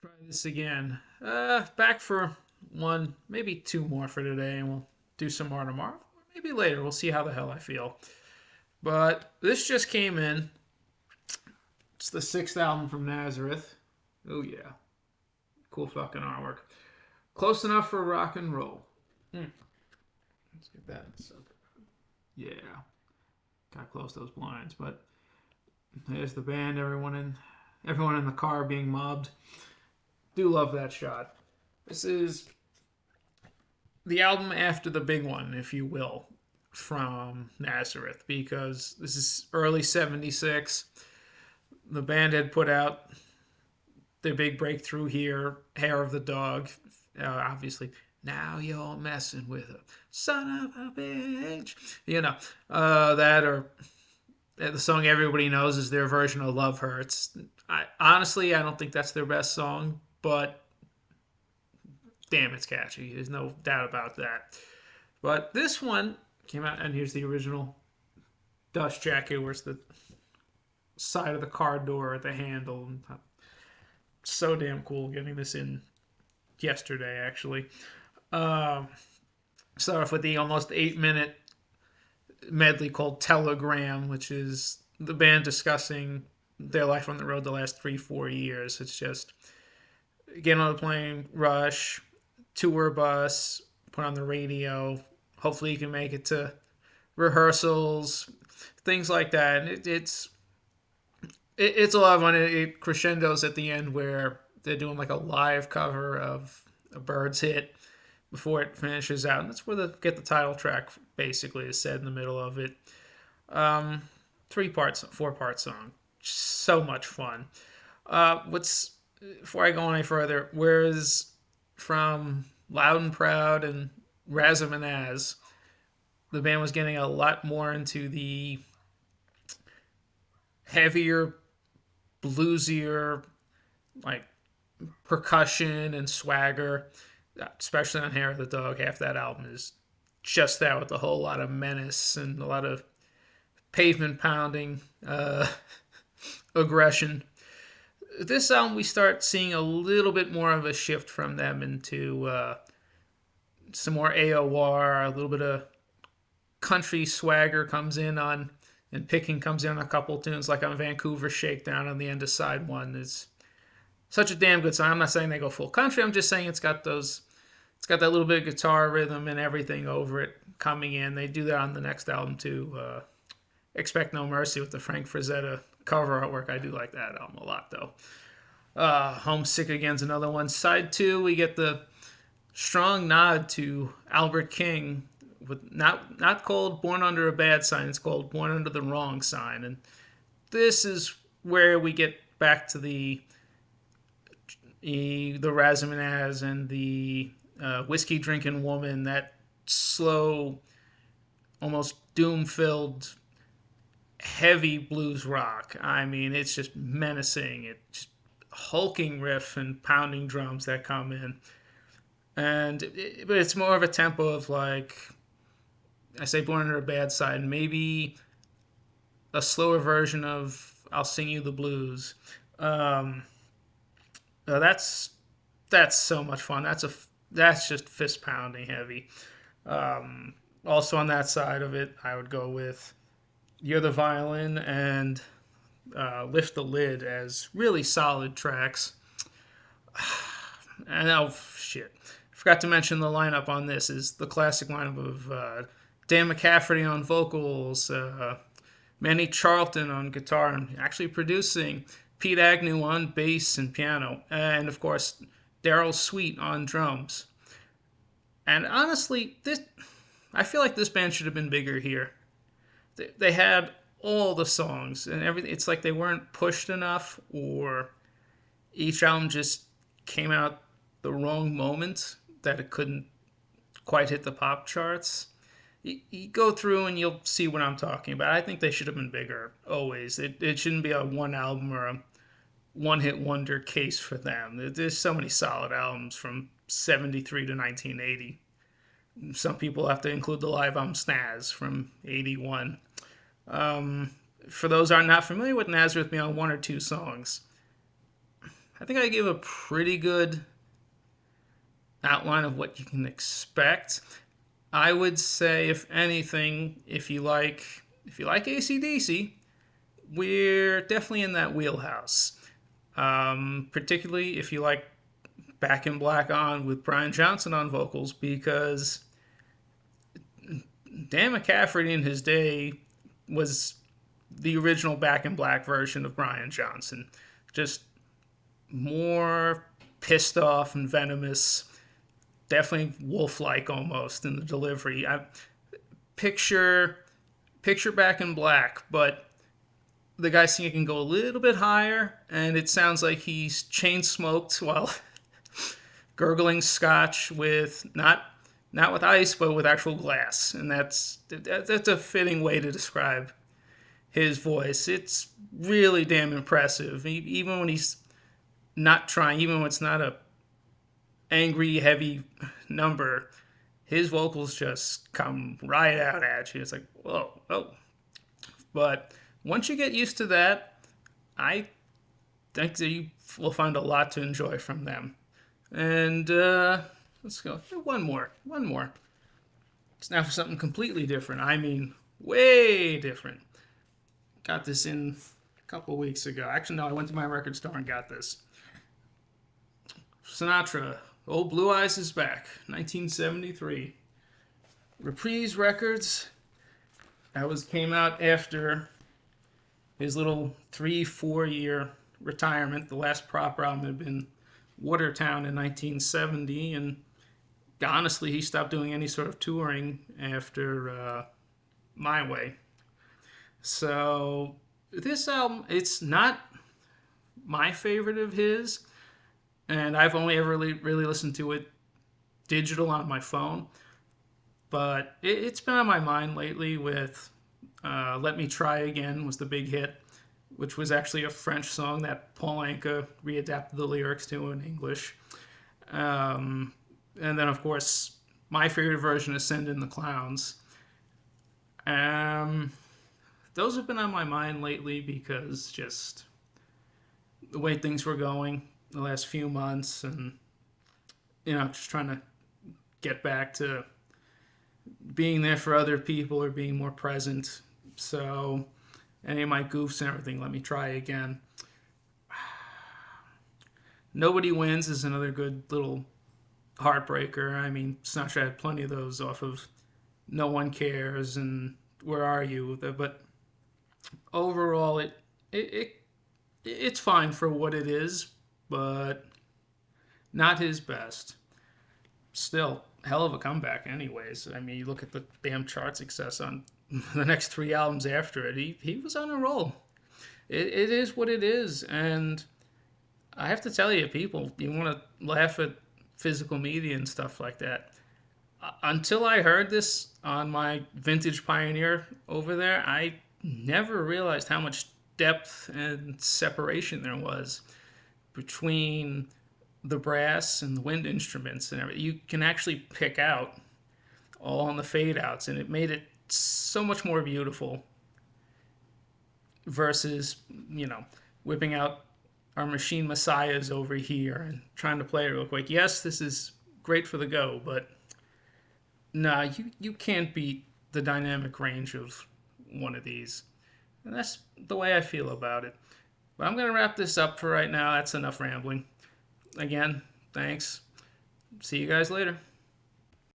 Try this again. Back for one, maybe two more for today, and we'll do some more tomorrow. Maybe later. We'll see how the hell I feel. But this just came in. It's the sixth album from Nazareth. Oh yeah, cool fucking artwork. Close enough for rock and roll. Let's get that. Yeah, gotta close those blinds. But there's the band. Everyone in the car being mobbed. Do love that shot. This is the album after the big one, if you will, from Nazareth, because this is early 76. The band had put out their big breakthrough here, Hair of the Dog, obviously. Now you're messing with a son of a bitch. That or the song everybody knows is their version of Love Hurts. Honestly, I don't think that's their best song, but damn, it's catchy. There's no doubt about that. But this one came out, and here's the original dust jacket, where's the side of the car door at the handle. So damn cool getting this in yesterday, actually. Start off with the almost 8-minute medley called Telegram, which is the band discussing their life on the road the last 3-4 years. It's just get on the plane, rush, tour bus, put on the radio. Hopefully you can make it to rehearsals, things like that. And it's a lot of fun. It crescendos at the end where they're doing like a live cover of a Byrds hit before it finishes out. And that's where they get the title track basically is said in the middle of it. 4-part song. So much fun. Before I go any further, whereas from Loud and Proud and Razum and Az, the band was getting a lot more into the heavier, bluesier, like percussion and swagger, especially on Hair of the Dog. Half that album is just that with a whole lot of menace and a lot of pavement pounding, aggression. This album, we start seeing a little bit more of a shift from them into some more AOR, a little bit of country swagger comes in on, and picking comes in on a couple tunes, like on Vancouver Shakedown on the end of side one. It's such a damn good song. I'm not saying they go full country. I'm just saying it's got that little bit of guitar rhythm and everything over it coming in. They do that on the next album too. Expect No Mercy with the Frank Frazetta cover artwork. I do like that album a lot though. Homesick Again's another one. Side two, we get the strong nod to Albert King with not called Born Under a Bad Sign. It's called Born Under the Wrong Sign, and this is where we get back to the Razum and Az and the whiskey drinking woman, that slow, almost doom filled, heavy blues rock. I mean, it's just menacing. It's just hulking riff and pounding drums that come in, but it's more of a tempo of, like I say, Born Under a Bad Sign, maybe a slower version of I'll Sing You the Blues. Um, that's so much fun. That's just fist pounding heavy. Also on that side of it, I would go with You're the Violin and Lift the Lid as really solid tracks. And oh shit, I forgot to mention the lineup on this is the classic lineup of Dan McCafferty on vocals, Manny Charlton on guitar, and actually producing, Pete Agnew on bass and piano, and of course Daryl Sweet on drums. And honestly, I feel like this band should have been bigger here. They had all the songs and everything. It's like they weren't pushed enough, or each album just came out the wrong moment that it couldn't quite hit the pop charts. You go through and you'll see what I'm talking about. I think they should have been bigger always. It shouldn't be a one album or a one hit wonder case for them. There's so many solid albums from 73 to 1980. Some people have to include the live album Snaz from 81. For those who are not familiar with Nazareth beyond one or two songs, I think I gave a pretty good outline of what you can expect. I would say, if anything, if you like AC/DC, we're definitely in that wheelhouse. Particularly if you like Back in Black on with Brian Johnson on vocals, because Dan McCafferty in his day was the original Back in Black version of Brian Johnson. Just more pissed off and venomous, definitely wolf-like almost in the delivery. I picture Back in Black, but the guy singing can go a little bit higher, and it sounds like he's chain smoked while gurgling scotch with not with ice, but with actual glass, and that's a fitting way to describe his voice. It's really damn impressive, even when he's not trying, even when it's not a angry, heavy number. His vocals just come right out at you. It's like, whoa, oh. But once you get used to that, I think that you will find a lot to enjoy from them. And let's go. One more. It's now for something completely different. I mean, way different. Got this in a couple weeks ago. Actually, no, I went to my record store and got this. Sinatra, Old Blue Eyes is Back, 1973. Reprise Records. That came out after his little 3-4 year retirement. The last proper album had been Watertown in 1970, and honestly, he stopped doing any sort of touring after My Way. So this album, it's not my favorite of his, and I've only ever really listened to it digital on my phone. But it's been on my mind lately with Let Me Try Again was the big hit, which was actually a French song that Paul Anka readapted the lyrics to in English. And then, of course, my favorite version is Send in the Clowns. Those have been on my mind lately because just the way things were going the last few months, and, just trying to get back to being there for other people or being more present. So any of my goofs and everything, Let Me Try Again. Nobody Wins is another good little heartbreaker. I mean, Sinatra had plenty of those off of No One Cares and Where Are You? But overall, it's fine for what it is, but not his best. Still, hell of a comeback anyways. I mean, you look at the damn chart success on the next 3 albums after it. He was on a roll. It is what it is. And I have to tell you, people, you want to laugh at physical media and stuff like that. Until I heard this on my vintage Pioneer over there, I never realized how much depth and separation there was between the brass and the wind instruments and everything. You can actually pick out all on the fade outs, and it made it so much more beautiful versus, whipping out our machine messiahs over here and trying to play it real quick. Yes, this is great for the go, but nah, you can't beat the dynamic range of one of these. And that's the way I feel about it. But I'm going to wrap this up for right now. That's enough rambling. Again, thanks. See you guys later.